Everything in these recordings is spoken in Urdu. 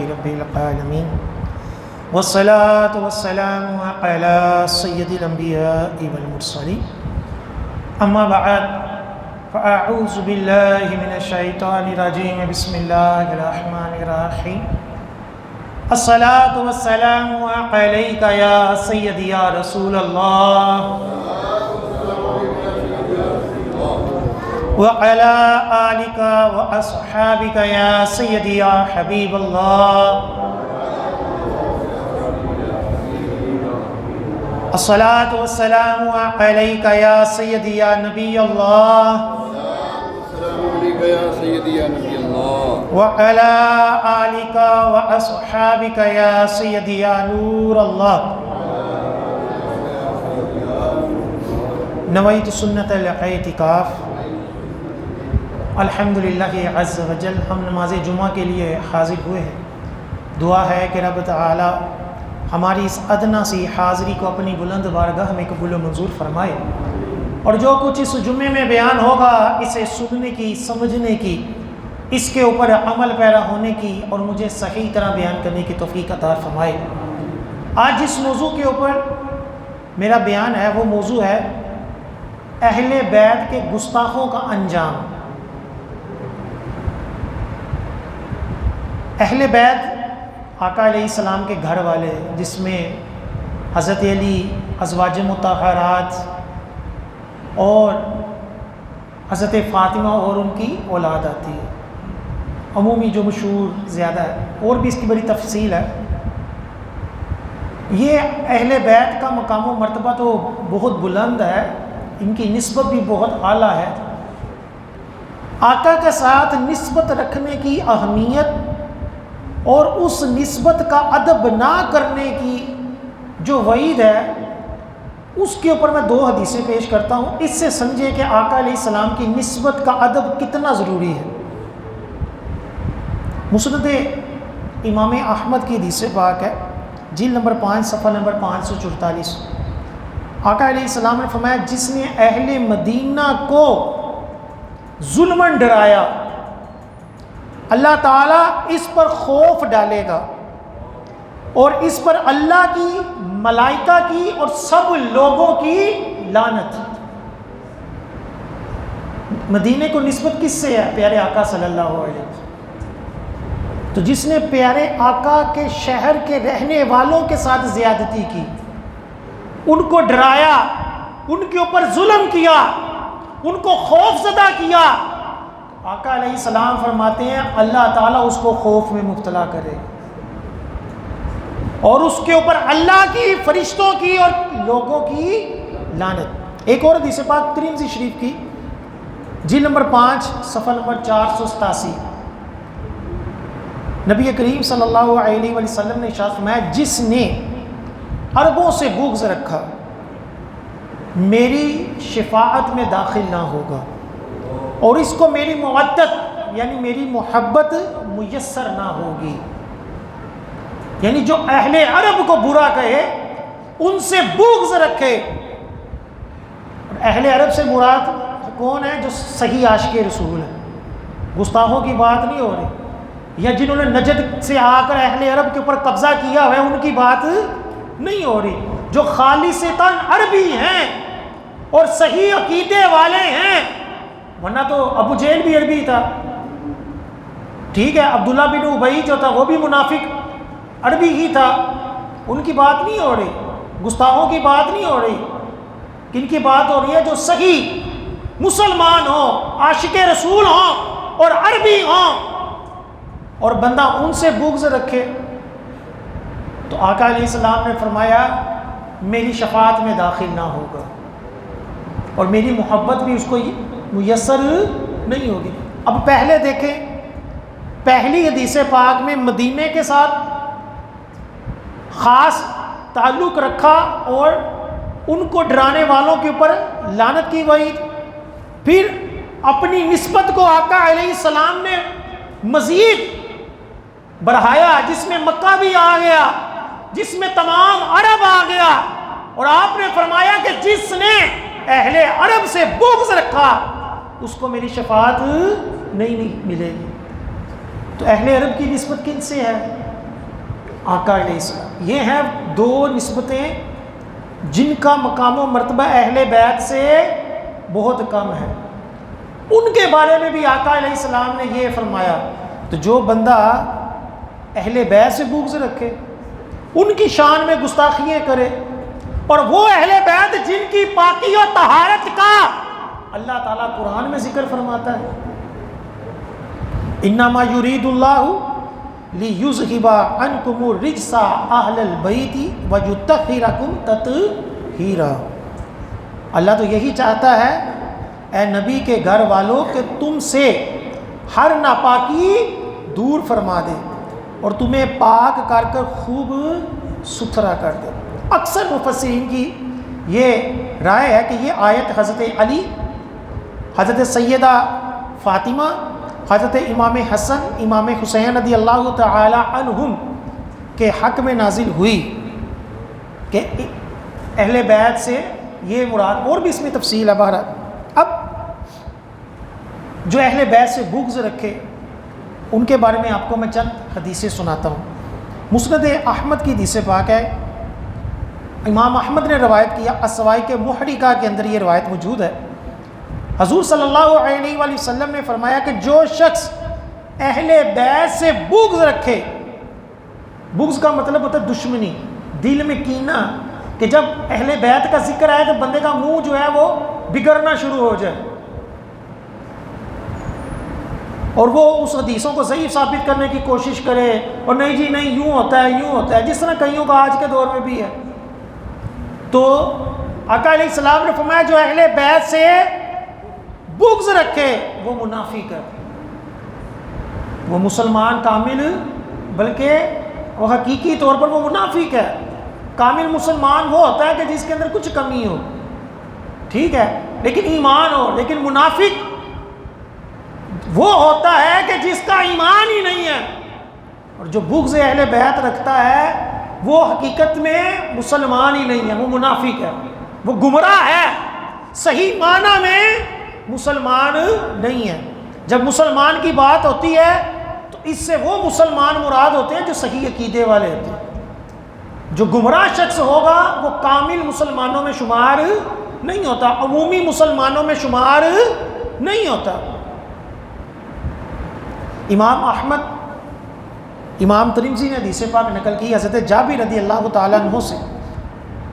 رب العالمین والصلاة والسلام علی سید الانبیاء والمرسلین اما بعد فاعوذ باللہ من الشیطان الرجیم بسم اللہ الرحمن الرحیم الصلاة والسلام علیک یا سیدی یا رسول اللہ وعلى آلك وأصحابك يا سيدي يا حبيب الله الصلاة والسلام عليك يا سيدي يا نبي الله وعلى آلك وأصحابك يا سيدي يا نور الله نويت سنة الاعتكاف الحمدللہ عز وجل ہم نماز جمعہ کے لیے حاضر ہوئے ہیں۔ دعا ہے کہ رب تعالی ہماری اس ادنا سی حاضری کو اپنی بلند بارگاہ میں قبول و منظور فرمائے، اور جو کچھ اس جمعے میں بیان ہوگا اسے سننے کی، سمجھنے کی، اس کے اوپر عمل پیرا ہونے کی اور مجھے صحیح طرح بیان کرنے کی توفیق عطا فرمائے۔ آج جس موضوع کے اوپر میرا بیان ہے وہ موضوع ہے اہل بیت کے گستاخوں کا انجام۔ اہل بیت آقا علیہ السلام کے گھر والے، جس میں حضرت علی، ازواج مطہرات اور حضرت فاطمہ اور ان کی اولاد آتی ہے۔ عمومی جو مشہور زیادہ ہے، اور بھی اس کی بڑی تفصیل ہے۔ یہ اہل بیت کا مقام و مرتبہ تو بہت بلند ہے، ان کی نسبت بھی بہت اعلیٰ ہے۔ آقا کے ساتھ نسبت رکھنے کی اہمیت اور اس نسبت کا ادب نہ کرنے کی جو وعید ہے، اس کے اوپر میں دو حدیثیں پیش کرتا ہوں۔ اس سے سمجھے کہ آقا علیہ السلام کی نسبت کا ادب کتنا ضروری ہے۔ مسند امام احمد کی حدیث پاک ہے، جلد نمبر 5 صفحہ نمبر 544۔ آقا علیہ السلام نے فرمایا، جس نے اہل مدینہ کو ظلماً ڈرایا، اللہ تعالیٰ اس پر خوف ڈالے گا اور اس پر اللہ کی، ملائکہ کی اور سب لوگوں کی لعنت۔ مدینے کو نسبت کس سے ہے؟ پیارے آقا صلی اللہ علیہ وسلم۔ تو جس نے پیارے آقا کے شہر کے رہنے والوں کے ساتھ زیادتی کی، ان کو ڈرایا، ان کے اوپر ظلم کیا، ان کو خوف زدہ کیا، آقا علیہ السلام فرماتے ہیں اللہ تعالیٰ اس کو خوف میں مبتلا کرے اور اس کے اوپر اللہ کی، فرشتوں کی اور لوگوں کی لعنت۔ ایک اور حدیث پاک ترمذی شریف کی، جلد نمبر 5 صفحہ نمبر 487، نبی کریم صلی اللہ علیہ وسلم نے ارشاد فرمایا، جس نے عربوں سے بغض رکھا میری شفاعت میں داخل نہ ہوگا، اور اس کو میری مودت یعنی میری محبت میسر نہ ہوگی۔ یعنی جو اہل عرب کو برا کہے، ان سے بغض رکھے۔ اہل عرب سے مراد کون ہے؟ جو صحیح عاشق رسول ہے، گستاخوں کی بات نہیں ہو رہی، یا جنہوں نے نجد سے آ کر اہل عرب کے اوپر قبضہ کیا ہے ان کی بات نہیں ہو رہی۔ جو خالصتاً عربی ہیں اور صحیح عقیدے والے ہیں، ورنہ تو ابو جہل بھی عربی تھا، ٹھیک ہے، عبداللہ بن ابی جو تھا وہ بھی منافق عربی ہی تھا، ان کی بات نہیں ہو رہی، گستاخوں کی بات نہیں ہو رہی۔ کن کی بات ہو رہی ہے؟ جو صحیح مسلمان ہوں، عاشق رسول ہوں اور عربی ہوں، اور بندہ ان سے بغض رکھے۔ تو آقا علیہ السلام نے فرمایا میری شفاعت میں داخل نہ ہوگا اور میری محبت بھی اس کو میسر نہیں ہوگی۔ اب پہلے دیکھیں، پہلی حدیث پاک میں مدینے کے ساتھ خاص تعلق رکھا اور ان کو ڈرانے والوں کے اوپر لعنت کی وعید، پھر اپنی نسبت کو آقا علیہ السلام نے مزید بڑھایا، جس میں مکہ بھی آ گیا، جس میں تمام عرب آ گیا، اور آپ نے فرمایا کہ جس نے اہل عرب سے بغض رکھا اس کو میری شفاعت نہیں ملے گی۔ تو اہل عرب کی نسبت کن سے ہے؟ آقا علیہ السلام، یہ ہیں دو نسبتیں جن کا مقام و مرتبہ اہل بیت سے بہت کم ہے. ان کے بارے میں بھی آقا علیہ السلام نے یہ فرمایا. تو جو بندہ اہل بیت سے بغض رکھے، ان کی شان میں گستاخیاں کرے، اور وہ اہل بیت جن کی پاکی و طہارت کا اللہ تعالیٰ قرآن میں ذکر فرماتا ہے، انما یرید اللہ لیذھب عنکم الرجس اہل البیت ویطہرکم تطہیرا. اللہ تو یہی چاہتا ہے اے نبی کے گھر والوں کہ تم سے ہر ناپاکی دور فرما دے اور تمہیں پاک کر کر خوب ستھرا کر دے. اکثر مفسرین کی یہ رائے ہے کہ یہ آیت حضرت علی، حضرت سیدہ فاطمہ، حضرت امام حسن، امام حسین رضی اللہ تعالی عنہم کے حق میں نازل ہوئی کہ اہل بیت سے یہ مراد، اور بھی اس میں تفصیل ہے. بہرحال اب جو اہل بیت سے بغض رکھے ان کے بارے میں آپ کو میں چند حدیثیں سناتا ہوں. مسند احمد کی حدیث پاک ہے، امام احمد نے روایت کیا، السوائق محرقہ کے اندر یہ روایت موجود ہے. حضور صلی اللہ علیہ وآلہ وسلم نے فرمایا کہ جو شخص اہل بیت سے بغض رکھے، بغض کا مطلب ہوتا ہے دشمنی، دل میں کینہ، کہ جب اہل بیت کا ذکر آئے تو بندے کا منہ جو ہے وہ بگڑنا شروع ہو جائے، اور وہ اس حدیثوں کو ضعیف ثابت کرنے کی کوشش کرے، اور نہیں جی نہیں یوں ہوتا ہے یوں ہوتا ہے، جس طرح کئیوں کا آج کے دور میں بھی ہے. تو آقا علیہ السلام نے فرمایا جو اہل بیت سے بغض رکھے وہ منافق ہے، وہ مسلمان کامل، بلکہ وہ حقیقی طور پر وہ منافق ہے. کامل مسلمان وہ ہوتا ہے کہ جس کے اندر کچھ کمی ہو، ٹھیک ہے، لیکن ایمان ہو. لیکن منافق وہ ہوتا ہے کہ جس کا ایمان ہی نہیں ہے. اور جو بغض اہل بیت رکھتا ہے وہ حقیقت میں مسلمان ہی نہیں ہے، وہ منافق ہے، وہ گمراہ ہے، صحیح معنی میں مسلمان نہیں ہے. جب مسلمان کی بات ہوتی ہے تو اس سے وہ مسلمان مراد ہوتے ہیں جو صحیح عقیدے والے ہوتے ہیں. جو گمراہ شخص ہوگا وہ کامل مسلمانوں میں شمار نہیں ہوتا، عمومی مسلمانوں میں شمار نہیں ہوتا. امام احمد، امام ترمذی نے حدیث پاک نقل کی حضرت جابر رضی اللہ تعالیٰ عنہ سے.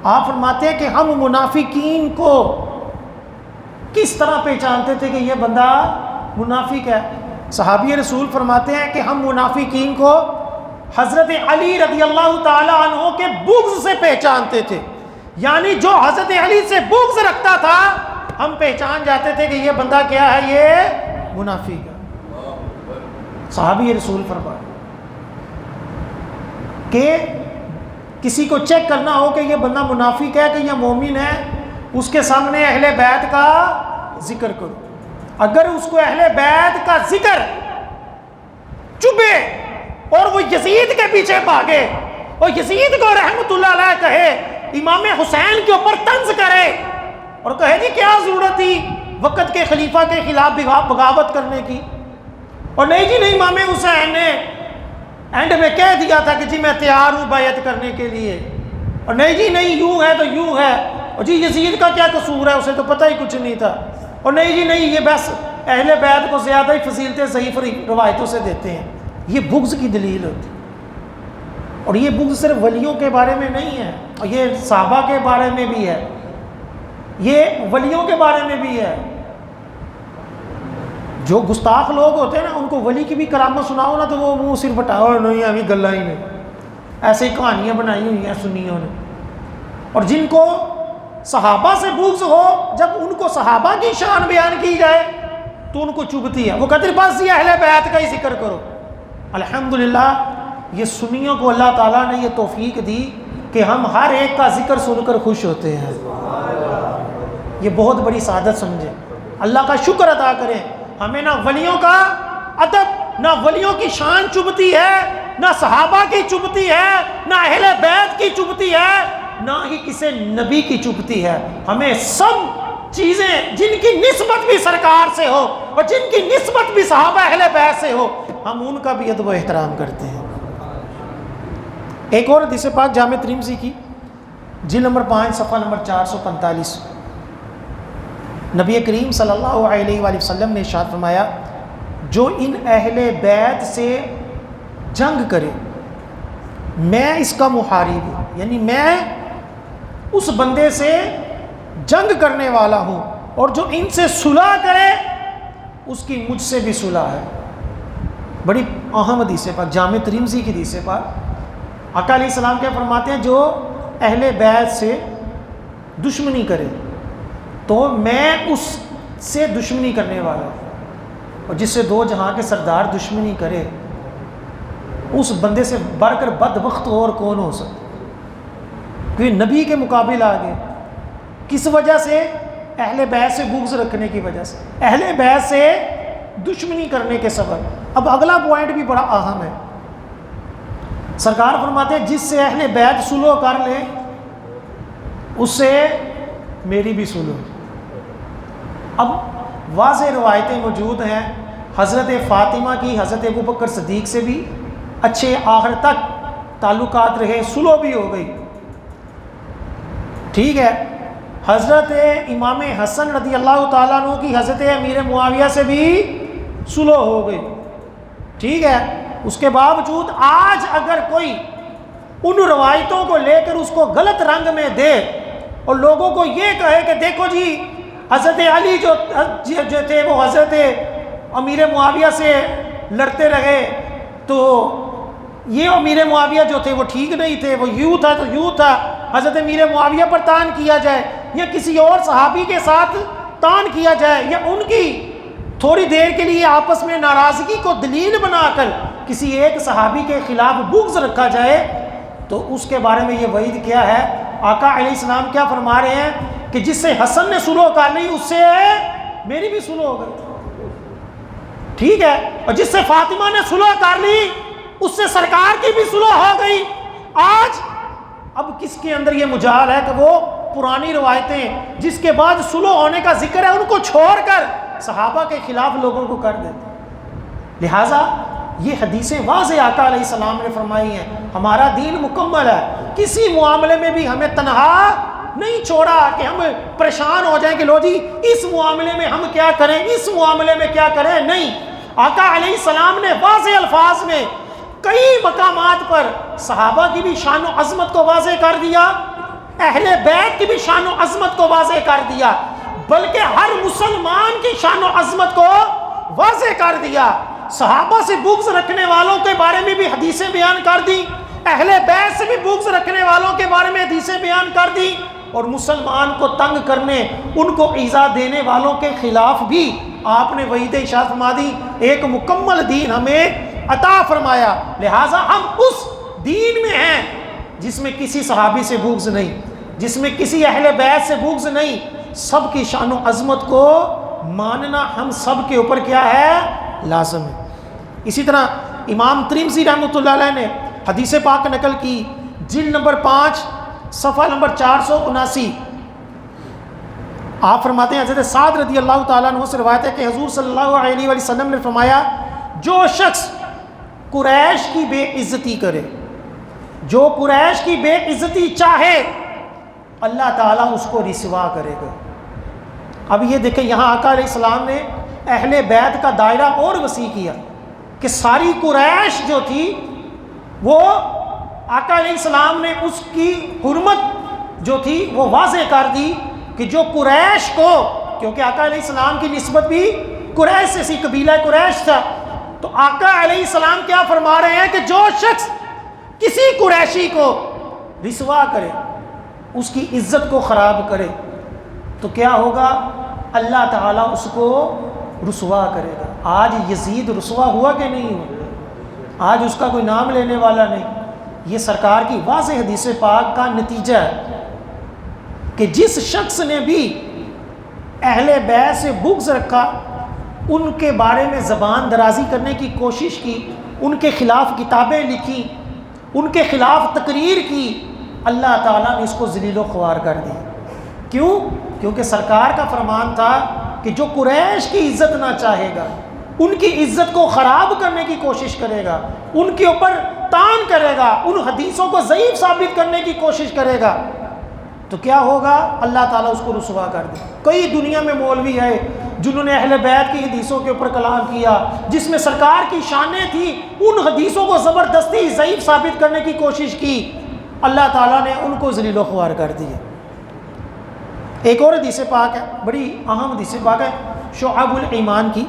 آپ فرماتے ہیں کہ ہم منافقین کو کس طرح پہچانتے تھے کہ یہ بندہ منافق ہے. صحابی رسول فرماتے ہیں کہ ہم منافقین کو حضرت علی رضی اللہ تعالیٰ عنہ کے بغض سے پہچانتے تھے. یعنی جو حضرت علی سے بغض رکھتا تھا ہم پہچان جاتے تھے کہ یہ بندہ کیا ہے، یہ منافق ہے. صحابی رسول فرماتے کہ کسی کو چیک کرنا ہو کہ یہ بندہ منافق ہے کہ یہ مومن ہے، اس کے سامنے اہل بیت کا ذکر کرو. اگر اس کو اہل بیت کا ذکر چبھے اور وہ یزید کے پیچھے بھاگے اور یزید کو رحمت اللہ علیہ کہے، امام حسین کے اوپر طنز کرے اور کہے جی کیا ضرورت تھی وقت کے خلیفہ کے خلاف بغاوت کرنے کی، اور نہیں جی نہیں امام حسین نے اینڈ میں کہہ دیا تھا کہ جی میں تیار ہوں بیعت کرنے کے لیے، اور نہیں جی نہیں یوں ہے تو یوں ہے، اور جی یزید کا کیا قصور ہے، اسے تو پتہ ہی کچھ نہیں تھا، اور نہیں جی نہیں یہ بس اہل بیت کو زیادہ ہی فضیلتیں ضعیف روایتوں سے دیتے ہیں. یہ بغض کی دلیل ہوتی ہے. اور یہ بغض صرف ولیوں کے بارے میں نہیں ہے، اور یہ صحابہ کے بارے میں بھی ہے، یہ ولیوں کے بارے میں بھی ہے. جو گستاخ لوگ ہوتے ہیں نا ان کو ولی کی بھی کرامت سناؤ نا تو وہ منہ صرف ہٹاؤ نہیں ابھی گلا ہی نہیں، ایسے ہی کہانیاں بنائی ہوئی ہیں سنیوں نے. اور جن کو صحابہ سے بغض ہو، جب ان کو صحابہ کی شان بیان کی جائے تو ان کو چبھتی ہے، وہ کہتے ہیں بس یہ اہل بیت کا ہی ذکر کرو. الحمدللہ یہ سنیوں کو اللہ تعالیٰ نے یہ توفیق دی کہ ہم ہر ایک کا ذکر سن کر خوش ہوتے ہیں. یہ بہت بڑی سعادت سمجھے، اللہ کا شکر ادا کریں. ہمیں نہ ولیوں کا ادب، نہ ولیوں کی شان چبھتی ہے، نہ صحابہ کی چبھتی ہے، نہ اہل بیت کی چبھتی ہے، نہ ہی کسی نبی کی چبھتی ہے. ہمیں سب چیزیں جن کی نسبت بھی سرکار سے ہو اور جن کی نسبت بھی صحابہ اہل بیت سے ہو، ہم ان کا بھی ادب و احترام کرتے ہیں. ایک اور حدیث پاک جامع ترمذی کی جلد نمبر 5 صفحہ نمبر 445، نبی کریم صلی اللہ علیہ وآلہ وسلم نے ارشاد فرمایا جو ان اہل بیت سے جنگ کرے میں اس کا محارب ہوں، یعنی میں اس بندے سے جنگ کرنے والا ہوں، اور جو ان سے صلح کرے اس کی مجھ سے بھی صلح ہے۔ بڑی اہم حدیث پاک، جامع ترمذی کی حدیث پاک۔ آقا علیہ السلام کیا فرماتے ہیں جو اہل بیت سے دشمنی کرے تو میں اس سے دشمنی کرنے والا ہوں، اور جس سے دو جہاں کے سردار دشمنی کرے اس بندے سے بڑھ کر بدبخت اور کون ہو سکتا؟ کوئی نبی کے مقابل آگے، کس وجہ سے؟ اہل بیت سے بغض رکھنے کی وجہ سے، اہل بیت سے دشمنی کرنے کے سبب۔ اب اگلا پوائنٹ بھی بڑا اہم ہے، سرکار فرماتے ہیں جس سے اہل بیت صلح کر لے اس سے میری بھی صلح۔ اب واضح روایتیں موجود ہیں حضرت فاطمہ کی حضرت ابوبکر صدیق سے بھی اچھے آخر تک تعلقات رہے، صلح بھی ہو گئی، ٹھیک ہے۔ حضرت امام حسن رضی اللہ تعالیٰ عنہ کی حضرت امیر معاویہ سے بھی صلح ہو گئی، ٹھیک ہے۔ اس کے باوجود آج اگر کوئی ان روایتوں کو لے کر اس کو غلط رنگ میں دے اور لوگوں کو یہ کہے کہ دیکھو جی حضرت علی جو تھے وہ حضرت امیر معاویہ سے لڑتے رہے، تو یہ امیر معاویہ جو تھے وہ ٹھیک نہیں تھے، وہ یوں تھا تو یوں تھا، حضرت امیر معاویہ پر تان کیا جائے یا کسی اور صحابی کے ساتھ تان کیا جائے یا ان کی تھوڑی دیر کے لیے آپس میں ناراضگی کو دلیل بنا کر کسی ایک صحابی کے خلاف بغض رکھا جائے، تو اس کے بارے میں یہ وعید کیا ہے؟ آقا علیہ السلام کیا فرما رہے ہیں کہ جس سے حسن نے صلح کر لی اس سے میری بھی صلح ہو گئی، ٹھیک ہے، اور جس سے فاطمہ نے صلح کر لی اس سے سرکار کی بھی صلح ہو گئی۔ آج اب کس کے اندر یہ مجال ہے کہ وہ پرانی روایتیں جس کے بعد صلح ہونے کا ذکر ہے ان کو چھوڑ کر صحابہ کے خلاف لوگوں کو کر دیتے؟ لہٰذا یہ حدیثیں واضح آقا علیہ السلام نے فرمائی ہیں، ہمارا دین مکمل ہے، کسی معاملے میں بھی ہمیں تنہا نہیں چھوڑا کہ ہم پریشان ہو جائیں کہ لو جی اس معاملے میں ہم کیا کریں، اس معاملے میں کیا کریں، نہیں۔ آقا علیہ السلام نے واضح الفاظ میں کئی مقامات پر صحابہ کی بھی شان و عظمت کو واضح کر دیا، اہل بیت کی بھی شان و عظمت کو واضح کر دیا، بلکہ ہر مسلمان کی شان و عظمت کو واضح کر دیا۔ صحابہ سے بغض رکھنے والوں کے بارے میں بھی حدیثیں بیان کر دی، اہل بیت سے بھی بغض رکھنے والوں کے بارے میں حدیثیں بیان کر دی، اور مسلمان کو تنگ کرنے ان کو ایذا دینے والوں کے خلاف بھی آپ نے وعید ارشاد فرما دی۔ ایک مکمل دین ہمیں عطا فرمایا، لہٰذا ہم اس دین میں ہیں جس میں کسی صحابی سے بغض نہیں، جس میں کسی اہل بیت سے بغض نہیں، سب کی شان و عظمت کو ماننا ہم سب کے اوپر کیا ہے؟ لازم ہے۔ اسی طرح امام ترمذی رحمۃ اللہ علیہ نے حدیث پاک نقل کی جلد نمبر 5 صفحہ نمبر 479، آپ فرماتے ہیں حضرت سعد رضی اللہ تعالیٰ عنہ سے روایت ہے کہ حضور صلی اللہ علیہ وآلہ وسلم نے فرمایا جو شخص قریش کی بے عزتی کرے، جو قریش کی بے عزتی چاہے اللہ تعالیٰ اس کو رسوا کرے گا۔ اب یہ دیکھیں یہاں آقا علیہ السلام نے اہل بیت کا دائرہ اور وسیع کیا کہ ساری قریش جو تھی وہ آقا علیہ السلام نے اس کی حرمت جو تھی وہ واضح کر دی کہ جو قریش کو، کیونکہ آقا علیہ السلام کی نسبت بھی قریش سے سی، قبیلہ قریش تھا، تو آقا علیہ السلام کیا فرما رہے ہیں کہ جو شخص کسی قریشی کو رسوا کرے، اس کی عزت کو خراب کرے، تو کیا ہوگا؟ اللہ تعالیٰ اس کو رسوا کرے گا۔ آج یزید رسوا ہوا کہ نہیں ہوا؟ آج اس کا کوئی نام لینے والا نہیں۔ یہ سرکار کی واضح حدیث پاک کا نتیجہ ہے کہ جس شخص نے بھی اہل بیت سے بغض رکھا، ان کے بارے میں زبان درازی کرنے کی کوشش کی، ان کے خلاف کتابیں لکھی، ان کے خلاف تقریر کی، اللہ تعالیٰ نے اس کو ذلیل و خوار کر دی۔ کیوں؟ کیونکہ سرکار کا فرمان تھا کہ جو قریش کی عزت نہ چاہے گا ان کی عزت کو خراب کرنے کی کوشش کرے گا، ان کے اوپر تان کرے گا، ان حدیثوں کو ضعیف ثابت کرنے کی کوشش کرے گا، تو کیا ہوگا؟ اللہ تعالیٰ اس کو رسوا کر دے۔ کئی دنیا میں مولوی آئے جنہوں نے اہل بیت کی حدیثوں کے اوپر کلام کیا، جس میں سرکار کی شانیں تھیں، ان حدیثوں کو زبردستی ضعیف ثابت کرنے کی کوشش کی، اللہ تعالیٰ نے ان کو ذلیل و خوار کر دیا۔ ایک اور حدیث پاک ہے، بڑی اہم حدیث پاک ہے، شعب الایمان کی،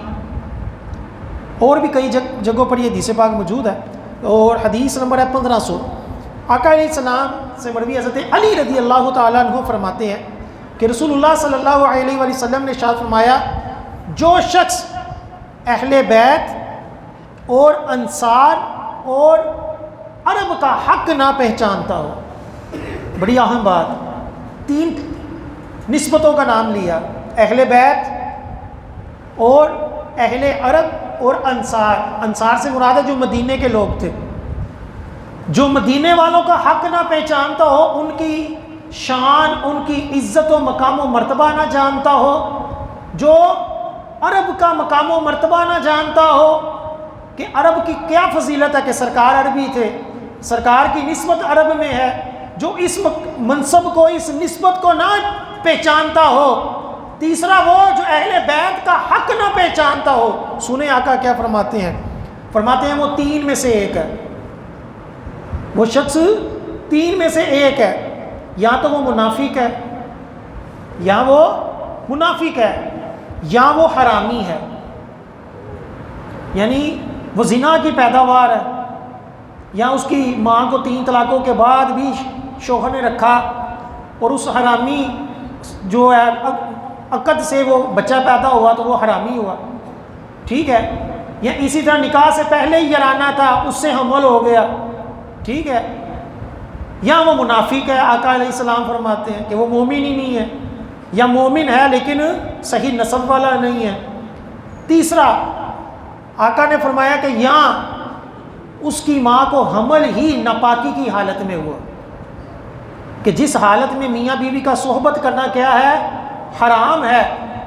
اور بھی کئی جگہوں پر یہ حدیث پاک موجود ہے، اور حدیث نمبر ہے 1500۔ آقا علیہ السلام سے مروی حضرت علی رضی اللہ تعالیٰ عنہ فرماتے ہیں کہ رسول اللہ صلی اللہ علیہ وآلہ وسلم نے ارشاد فرمایا، جو شخص اہل بیت اور انصار اور عرب کا حق نہ پہچانتا ہو، بڑی اہم بات، 3 نسبتوں کا نام لیا، اہل بیت اور اہل عرب اور انصار۔ انصار سے مراد ہے جو مدینے کے لوگ تھے، جو مدینے والوں کا حق نہ پہچانتا ہو، ان کی شان، ان کی عزت و مقام و مرتبہ نہ جانتا ہو، جو عرب کا مقام و مرتبہ نہ جانتا ہو کہ عرب کی کیا فضیلت ہے کہ سرکار عربی تھے، سرکار کی نسبت عرب میں ہے، جو اس منصب کو، اس نسبت کو نہ پہچانتا ہو۔ تیسرا وہ جو اہل بیت کا حق نہ پہچانتا ہو۔ سنیں آقا کیا فرماتے ہیں، فرماتے ہیں وہ 3 میں سے ایک ہے، وہ شخص 3 میں سے ایک ہے، یا تو وہ منافق ہے، یا وہ منافق ہے، یا وہ حرامی ہے، یعنی وہ زنا کی پیداوار ہے، یا اس کی ماں کو 3 طلاقوں کے بعد بھی شوہر نے رکھا، اور اس حرامی جو ہے عقد سے وہ بچہ پیدا ہوا تو وہ حرامی ہوا، ٹھیک ہے، یا اسی طرح نکاح سے پہلے ہی یارانہ تھا، اس سے حمل ہو گیا، ٹھیک ہے، یا وہ منافق ہے۔ آقا علیہ السلام فرماتے ہیں کہ وہ مومن ہی نہیں ہے، یا مومن ہے لیکن صحیح نسب والا نہیں ہے۔ تیسرا آقا نے فرمایا کہ یا اس کی ماں کو حمل ہی ناپاکی کی حالت میں ہوا، کہ جس حالت میں میاں بیوی کا صحبت کرنا کیا ہے، حرام ہے،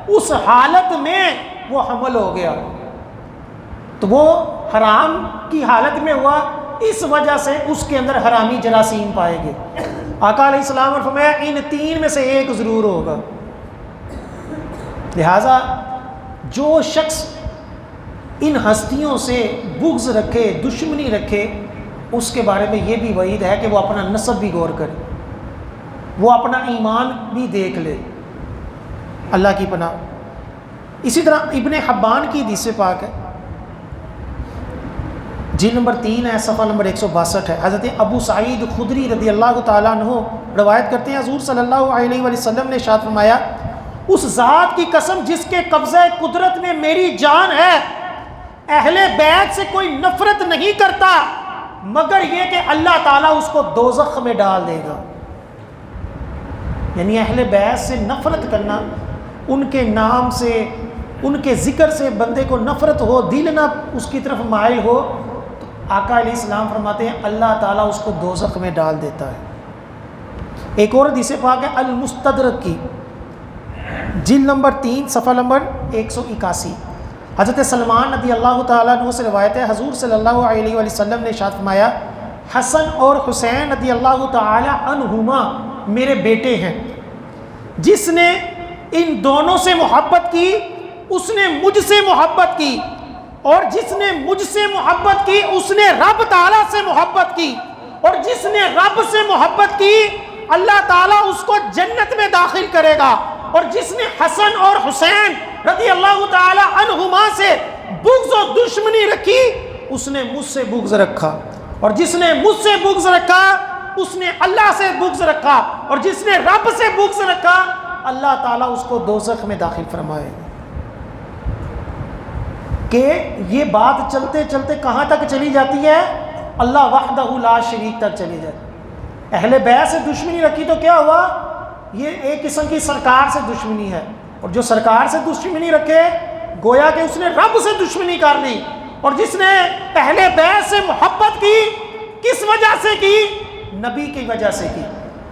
اس حالت میں وہ حمل ہو گیا، تو وہ حرام کی حالت میں ہوا، اس وجہ سے اس کے اندر حرامی جراثیم پائے گئے۔ آقا علیہ السلام نے فرمایا ان 3 میں سے ایک ضرور ہوگا۔ لہذا جو شخص ان ہستیوں سے بغض رکھے، دشمنی رکھے، اس کے بارے میں یہ بھی وعید ہے کہ وہ اپنا نسب بھی غور کرے، وہ اپنا ایمان بھی دیکھ لے، اللہ کی پناہ۔ اسی طرح ابن حبان کی حدیث پاک ہے، جلد نمبر 3 ہے، صفحہ نمبر 162 ہے، حضرت ابو سعید خدری رضی اللہ تعالیٰ عنہ روایت کرتے ہیں، حضور صلی اللہ علیہ وآلہ وسلم نے ارشاد فرمایا، اس ذات کی قسم جس کے قبضہ قدرت میں میری جان ہے، اہل بیت سے کوئی نفرت نہیں کرتا مگر یہ کہ اللہ تعالیٰ اس کو دوزخ میں ڈال دے گا۔ یعنی اہل بیت سے نفرت کرنا، ان کے نام سے، ان کے ذکر سے بندے کو نفرت ہو، دل نہ اس کی طرف مائل ہو، تو آقا علیہ السلام فرماتے ہیں اللہ تعالیٰ اس کو دوزخ میں ڈال دیتا ہے۔ ایک اور حدیث پاک ہے المستدرک کی، جلد نمبر 3 صفحہ نمبر 181، حضرت سلمان رضی اللہ تعالیٰ عنہ سے روایت ہے، حضور صلی اللہ علیہ وآلہ وسلم نے ارشاد فرمایا، حسن اور حسین رضی اللہ تعالیٰ عنہما میرے بیٹے ہیں، جس نے ان دونوں سے محبت کی اس نے مجھ سے محبت کی، اور جس نے مجھ سے محبت کی اس نے رب تعالیٰ سے محبت کی، اور جس نے رب سے محبت کی اللہ تعالیٰ اس کو جنت میں داخل کرے گا، اور جس نے حسن اور حسین رضی اللہ تعالیٰ عنہما سے بغض و دشمنی رکھی اس نے مجھ سے بغض رکھا، اور جس نے مجھ سے بغض رکھا اس نے اللہ سے بغض رکھا، اور جس نے رب سے بغض رکھا اللہ تعالیٰ اس کو دوزخ میں داخل فرمائے۔ کہ یہ بات چلتے چلتے کہاں تک چلی جاتی ہے؟ اللہ وحدہ لا شریک تک چلی جاتی ہے۔ اہل بیت سے دشمنی رکھی تو کیا ہوا؟ یہ ایک قسم کی سرکار سے دشمنی ہے، اور جو سرکار سے دشمنی رکھے گویا کہ اس نے رب سے دشمنی کر لی، اور جس نے اہل بیت سے محبت کی کس وجہ سے کی؟ نبی کی وجہ سے کی،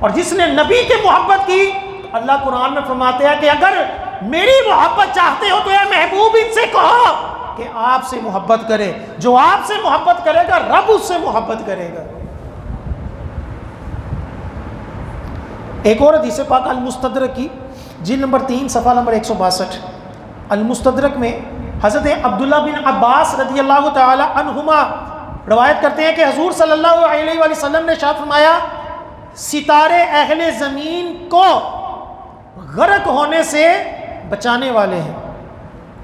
اور جس نے نبی کی محبت کی تو اللہ قرآن میں فرماتے ہیں کہ اگر میری محبت چاہتے ہو تو اے محبوب ان سے کہو کہ آپ سے محبت کرے. جو آپ سے محبت کرے گا رب اس سے محبت کرے گا. ایک اور حدیث پاک المستدرک کی جلد نمبر 3 صفحہ نمبر 162. المستدرک میں حضرت عبداللہ بن عباس رضی اللہ تعالی عنہما روایت کرتے ہیں کہ حضور صلی اللہ علیہ وآلہ وسلم نے ارشاد فرمایا ستارے اہل زمین کو غرق ہونے سے بچانے والے ہیں.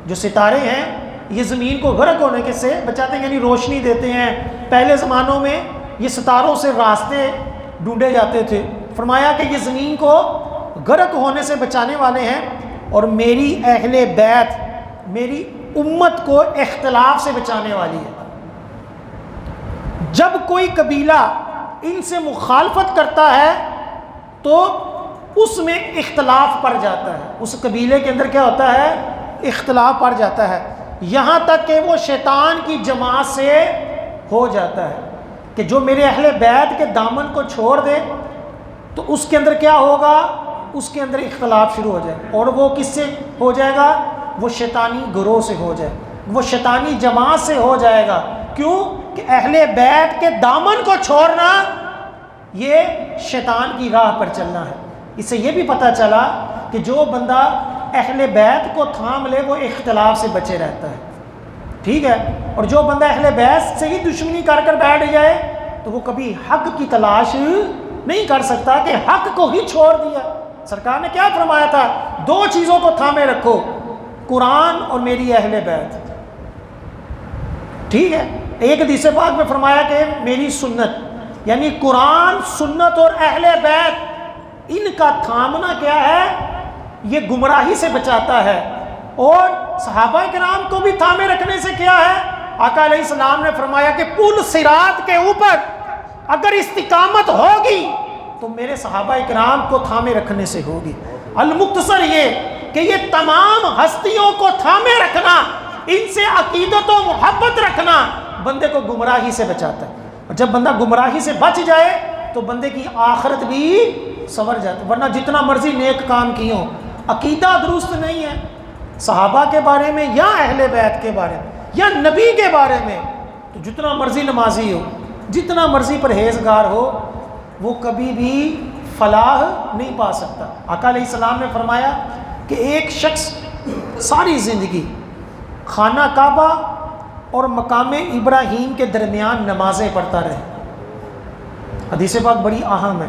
جو ستارے ہیں یہ زمین کو غرق ہونے کے سے بچاتے ہیں، یعنی روشنی دیتے ہیں. پہلے زمانوں میں یہ ستاروں سے راستے ڈھونڈے جاتے تھے. فرمایا کہ یہ زمین کو غرق ہونے سے بچانے والے ہیں، اور میری اہل بیت میری امت کو اختلاف سے بچانے والی ہے. جب کوئی قبیلہ ان سے مخالفت کرتا ہے تو اس میں اختلاف پڑ جاتا ہے. اس قبیلے کے اندر کیا ہوتا ہے؟ اختلاف پڑ جاتا ہے، یہاں تک کہ وہ شیطان کی جماعت سے ہو جاتا ہے کہ جو میرے اہل بیت کے دامن کو چھوڑ دے تو اس کے اندر کیا ہوگا؟ اس کے اندر اختلاف شروع ہو جائے. اور وہ کس سے ہو جائے گا؟ وہ شیطانی گروہ سے ہو جائے، وہ شیطانی جماعت سے ہو جائے گا. کیوں کہ اہل بیت کے دامن کو چھوڑنا یہ شیطان کی راہ پر چلنا ہے. اس سے یہ بھی پتہ چلا کہ جو بندہ اہل بیت کو تھام لے وہ اختلاف سے بچے رہتا ہے. ٹھیک ہے. اور جو بندہ اہل بیت سے ہی دشمنی کر بیٹھ جائے تو وہ کبھی حق کی تلاش نہیں کر سکتا کہ حق کو ہی چھوڑ دیا. سرکار نے کیا فرمایا تھا؟ 2 چیزوں کو تھامے رکھو، قرآن اور میری اہل بیت. ٹھیک ہے. ایک حدیث پاک میں فرمایا کہ میری سنت، یعنی قرآن، سنت اور اہل بیت، ان کا تھامنا کیا ہے؟ یہ گمراہی سے بچاتا ہے. اور صحابہ کرام کو بھی تھامے رکھنے سے کیا ہے؟ آقا علیہ السلام نے فرمایا کہ پل صراط کے اوپر اگر استقامت ہوگی تو میرے صحابہ کرام کو تھامے رکھنے سے ہوگی. المختصر یہ کہ یہ تمام ہستیوں کو تھامے رکھنا، ان سے عقیدت و محبت رکھنا بندے کو گمراہی سے بچاتا ہے. اور جب بندہ گمراہی سے بچ جائے تو بندے کی آخرت بھی سنور جاتی ہے. ورنہ جتنا مرضی نیک کام کیے ہوں، عقیدہ درست نہیں ہے صحابہ کے بارے میں یا اہل بیت کے بارے میں یا نبی کے بارے میں، تو جتنا مرضی نمازی ہو، جتنا مرضی پرہیزگار ہو، وہ کبھی بھی فلاح نہیں پا سکتا. آقا علیہ السلام نے فرمایا کہ ایک شخص ساری زندگی خانہ کعبہ اور مقام ابراہیم کے درمیان نمازیں پڑھتا رہے. حدیث پاک بڑی اہم ہے،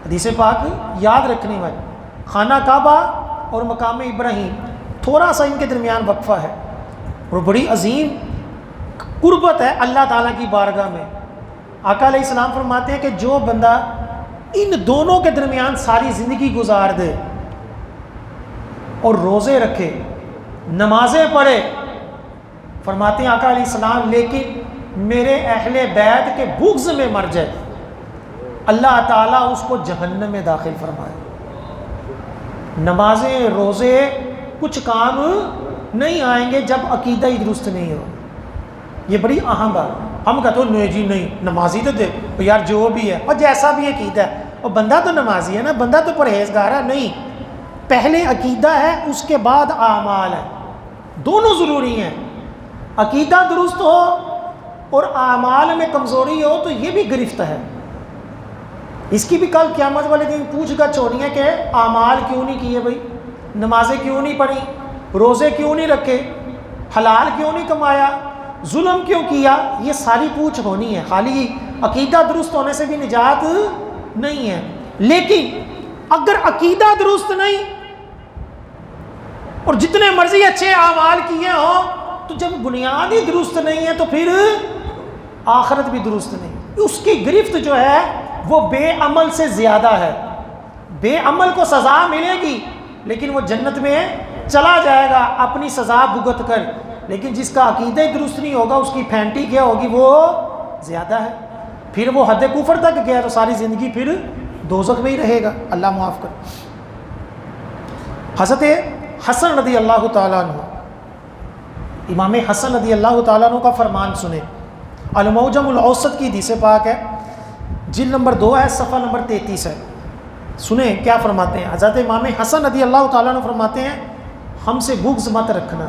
حدیث پاک یاد رکھنے والی. خانہ کعبہ اور مقام ابراہیم تھوڑا سا ان کے درمیان وقفہ ہے، اور بڑی عظیم قربت ہے اللہ تعالیٰ کی بارگاہ میں. آقا علیہ السلام فرماتے ہیں کہ جو بندہ ان دونوں کے درمیان ساری زندگی گزار دے اور روزے رکھے، نمازیں پڑھے، فرماتے ہیں آقا علیہ السلام لیکن میرے اہل بیت کے بغض میں مر جائے، اللہ تعالیٰ اس کو جہنم میں داخل فرمائے. نمازیں روزے کچھ کام نہیں آئیں گے جب عقیدہ ہی درست نہیں ہو. یہ بڑی اہم بات. ہم کہتے ہیں نہیں جی نہیں، نمازی تو دے یار جو بھی ہے اور جیسا بھی عقیدہ ہے، اور بندہ تو نمازی ہے نا، بندہ تو پرہیزگار ہے. نہیں، پہلے عقیدہ ہے، اس کے بعد اعمال ہے. دونوں ضروری ہیں. عقیدہ درست ہو اور اعمال میں کمزوری ہو تو یہ بھی گرفت ہے. اس کی بھی کل قیامت والے دن پوچھ گچھ ہونی ہے کہ اعمال کیوں نہیں کیے بھائی، نمازیں کیوں نہیں پڑھی، روزے کیوں نہیں رکھے، حلال کیوں نہیں کمایا، ظلم کیوں کیا. یہ ساری پوچھ ہونی ہے. خالی عقیدہ درست ہونے سے بھی نجات نہیں ہے. لیکن اگر عقیدہ درست نہیں اور جتنے مرضی اچھے اعمال کیے ہوں تو جب بنیاد ہی درست نہیں ہے تو پھر آخرت بھی درست نہیں. اس کی گرفت جو ہے وہ بے عمل سے زیادہ ہے. بے عمل کو سزا ملے گی لیکن وہ جنت میں چلا جائے گا اپنی سزا بھگت کر. لیکن جس کا عقیدہ درست نہیں ہوگا اس کی پھینٹی کیا ہوگی، وہ زیادہ ہے. پھر وہ حد کفر تک گیا تو ساری زندگی پھر دوزخ میں ہی رہے گا. اللہ معاف کر. حضرت حسن رضی اللہ تعالیٰ عنہ، امام حسن رضی اللہ تعالیٰ عنہ کا فرمان سنیں. المعجم الاوسط کی حدیث پاک ہے، جلد نمبر 2 ہے، صفحہ نمبر 33 ہے. سنیں کیا فرماتے ہیں. حضرت امام حسن رضی اللہ تعالیٰ عنہ فرماتے ہیں ہم سے بغض مت رکھنا،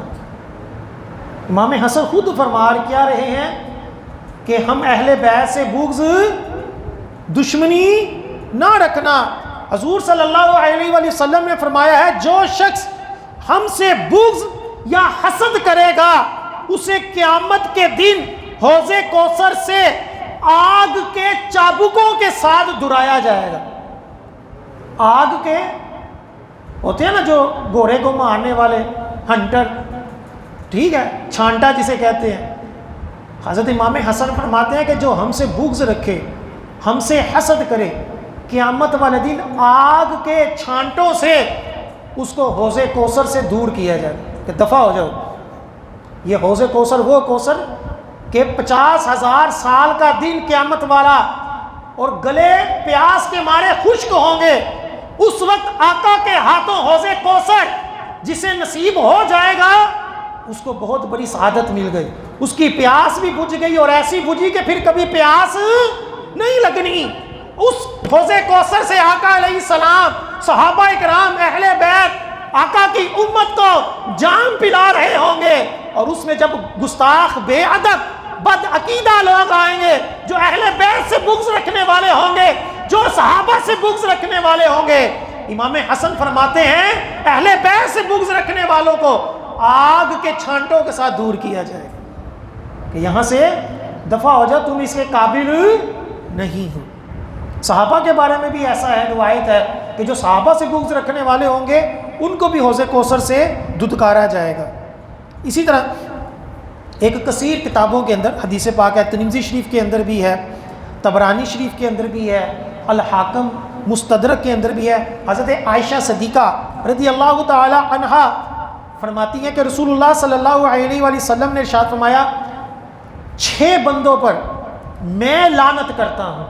امام حسن خود فرما کیا رہے ہیں کہ ہم اہل بیت سے بغض دشمنی نہ رکھنا. حضور صلی اللہ علیہ وآلہ وسلم نے فرمایا ہے جو شخص ہم سے بغض یا حسد کرے گا اسے قیامت کے دن حوض کوثر سے آگ کے چابکوں کے ساتھ درایا جائے گا. آگ کے ہوتے ہیں نا جو گھوڑے کو مارنے والے ہنٹر, ٹھیک ہے, چھانٹا جسے کہتے ہیں. حضرت امام حسن فرماتے ہیں کہ جو ہم سے بغض رکھے, ہم سے حسد کرے, قیامت والے دن آگ کے چھانٹوں سے اس کو حوض کوثر سے دور کیا جائے کہ دفع ہو جاؤ. یہ حوض کوثر وہ کوثر کہ 50,000 سال کا دن قیامت والا, اور گلے پیاس کے مارے خشک ہوں گے. اس وقت آقا کے ہاتھوں حوض کوثر جسے نصیب ہو جائے گا اس کو بہت بڑی سعادت مل گئی. اس کی پیاس بھی بجھ گئی, اور ایسی بجھی کہ پھر کبھی پیاس نہیں لگنی. اس حوض کوثر سے آقا علیہ السلام, صحابہ اکرام, اہل بیت آقا کی امت کو جام پلا رہے ہوں گے. اور اس میں جب گستاخ, بے ادب, بد عقیدہ لوگ آئیں گے, جو اہل بیت سے بغض رکھنے والے ہوں گے, جو صحابہ سے بغض رکھنے والے ہوں گے, امام حسن فرماتے ہیں اہل بیت سے بغض رکھنے والوں کو آگ کے چھانٹوں کے ساتھ دور کیا جائے گا کہ یہاں سے دفع ہو جاؤ, تم اس کے قابل نہیں ہو. صحابہ کے بارے میں بھی ایسا ہے, روایت ہے کہ جو صحابہ سے بغض رکھنے والے ہوں گے ان کو بھی حوض کوثر سے دھتکارا جائے گا. اسی طرح ایک کثیر کتابوں کے اندر حدیث پاک ہے, ترمذی شریف کے اندر بھی ہے, طبرانی شریف کے اندر بھی ہے, الحاکم مستدرک کے اندر بھی ہے. حضرت عائشہ صدیقہ رضی اللہ تعالی عنہا فرماتی ہیں کہ رسول اللہ صلی اللہ علیہ وآلہ وسلم نے ارشاد فرمایا 6 بندوں پر میں لعنت کرتا ہوں.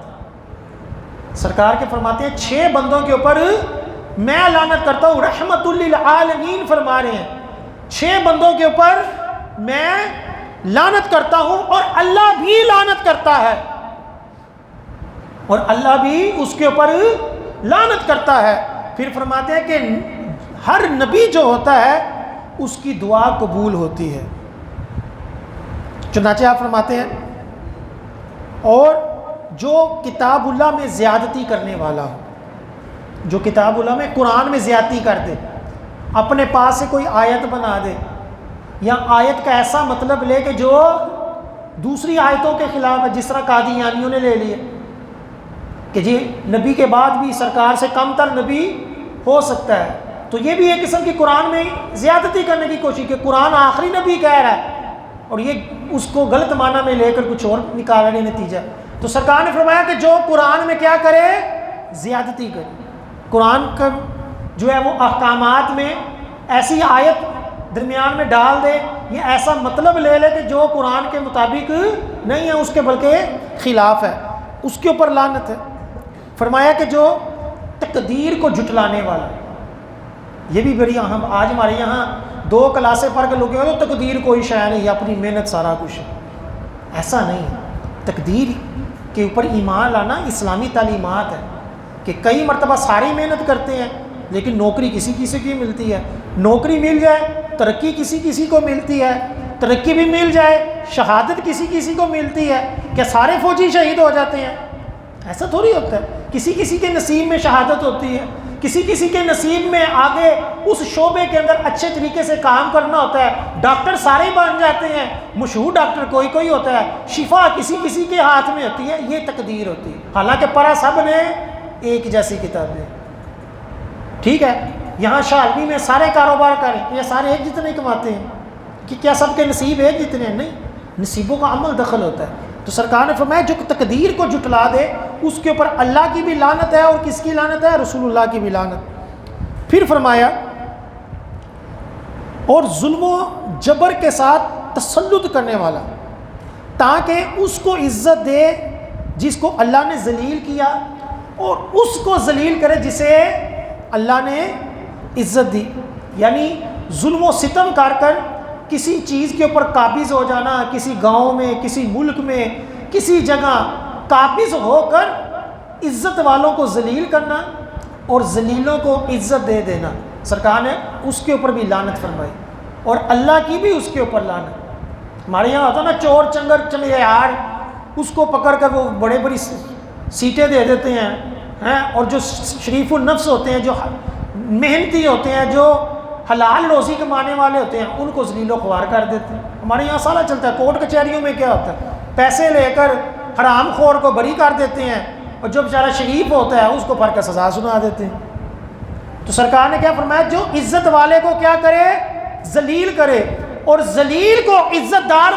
سرکار کے فرماتے ہیں 6 بندوں کے اوپر میں لعنت کرتا ہوں, رحمت للعالمین فرما رہے ہیں. 6 بندوں کے اوپر میں لعنت کرتا ہوں اور اللہ بھی لعنت کرتا ہے, اور اللہ بھی اس کے اوپر لعنت کرتا ہے. پھر فرماتے ہیں کہ ہر نبی جو ہوتا ہے اس کی دعا قبول ہوتی ہے. چنانچہ آپ فرماتے ہیں اور جو کتاب اللہ میں زیادتی کرنے والا ہو, جو کتاب اللہ میں قرآن میں زیادتی کر دے, اپنے پاس سے کوئی آیت بنا دے یا آیت کا ایسا مطلب لے کہ جو دوسری آیتوں کے خلاف ہے, جس طرح قادیانیوں نے لے لیے کہ جی نبی کے بعد بھی سرکار سے کم تر نبی ہو سکتا ہے, تو یہ بھی ایک قسم کی قرآن میں زیادتی کرنے کی کوشش کہ قرآن آخری نبی کہہ رہا ہے اور یہ اس کو غلط معنی میں لے کر کچھ اور نکالنے نتیجہ. تو سرکار نے فرمایا کہ جو قرآن میں کیا کرے, زیادتی کرے. قرآن کا جو ہے وہ احکامات میں ایسی آیت درمیان میں ڈال دے یا ایسا مطلب لے لے کہ جو قرآن کے مطابق نہیں ہے, اس کے بلکہ خلاف ہے, اس کے اوپر لعنت ہے. فرمایا کہ جو تقدیر کو جھٹلانے والا, یہ بھی بڑی اہم, آج ہمارے یہاں 2 کلاسیں پڑھ کے لوگ تو تقدیر کوئی شے نہیں, اپنی محنت سارا کچھ. ایسا نہیں, تقدیر کے اوپر ایمان لانا اسلامی تعلیمات ہے کہ کئی مرتبہ ساری محنت کرتے ہیں لیکن نوکری کسی کسی کی ملتی ہے, نوکری مل جائے, ترقی کسی کسی کو ملتی ہے, ترقی بھی مل جائے, شہادت کسی کسی کو ملتی ہے. کیا سارے فوجی شہید ہو جاتے ہیں؟ ایسا تھوڑی ہوتا ہے. کسی کسی کے نصیب میں شہادت ہوتی ہے, کسی کسی کے نصیب میں آگے اس شعبے کے اندر اچھے طریقے سے کام کرنا ہوتا ہے. ڈاکٹر سارے بن جاتے ہیں, مشہور ڈاکٹر کوئی کوئی ہوتا ہے, شفا کسی کسی کے ہاتھ میں ہوتی ہے. یہ تقدیر ہوتی ہے. حالانکہ پڑھا سب نے ایک جیسی کتابیں, ٹھیک ہے. یہاں شالوی میں سارے کاروبار کریں, یہ سارے ایک جتنے کماتے ہیں کہ کیا سب کے نصیب ایک جتنے ہیں؟ نہیں, نصیبوں کا عمل دخل ہوتا ہے. تو سرکار نے فرمایا جو تقدیر کو جھٹلا دے اس کے اوپر اللہ کی بھی لعنت ہے, اور کس کی لعنت ہے؟ رسول اللہ کی بھی لعنت. پھر فرمایا اور ظلم و جبر کے ساتھ تسلط کرنے والا, تاکہ اس کو عزت دے جس کو اللہ نے ذلیل کیا, اور اس کو ذلیل کرے جسے اللہ نے عزت دی. یعنی ظلم و ستم کر کر کسی چیز کے اوپر قابض ہو جانا, کسی گاؤں میں, کسی ملک میں, کسی جگہ قابض ہو کر عزت والوں کو ذلیل کرنا اور ذلیلوں کو عزت دے دینا. سرکار نے اس کے اوپر بھی لعنت فرمائی, اور اللہ کی بھی اس کے اوپر لعنت. ہمارے یہاں ہوتا نا چور چنگر چمیار، اس کو پکڑ کر وہ بڑے بڑی سیٹیں دے دیتے ہیں، اور جو شریف النفس ہوتے ہیں، جو محنتی ہوتے ہیں، جو حلال روزی کمانے والے ہوتے ہیں، ان کو ذلیل و خوار کر دیتے ہیں۔ ہمارے یہاں سالہ چلتا ہے، کورٹ کچہریوں میں کیا ہوتا ہے، پیسے لے کر حرام خور کو بری کر دیتے ہیں، اور جو بیچارہ شریف ہوتا ہے اس کو پھڑ کر سزا سنا دیتے ہیں۔ تو سرکار نے کیا فرمایا، جو عزت والے کو کیا کرے، ذلیل کرے، اور ذلیل کو عزت دار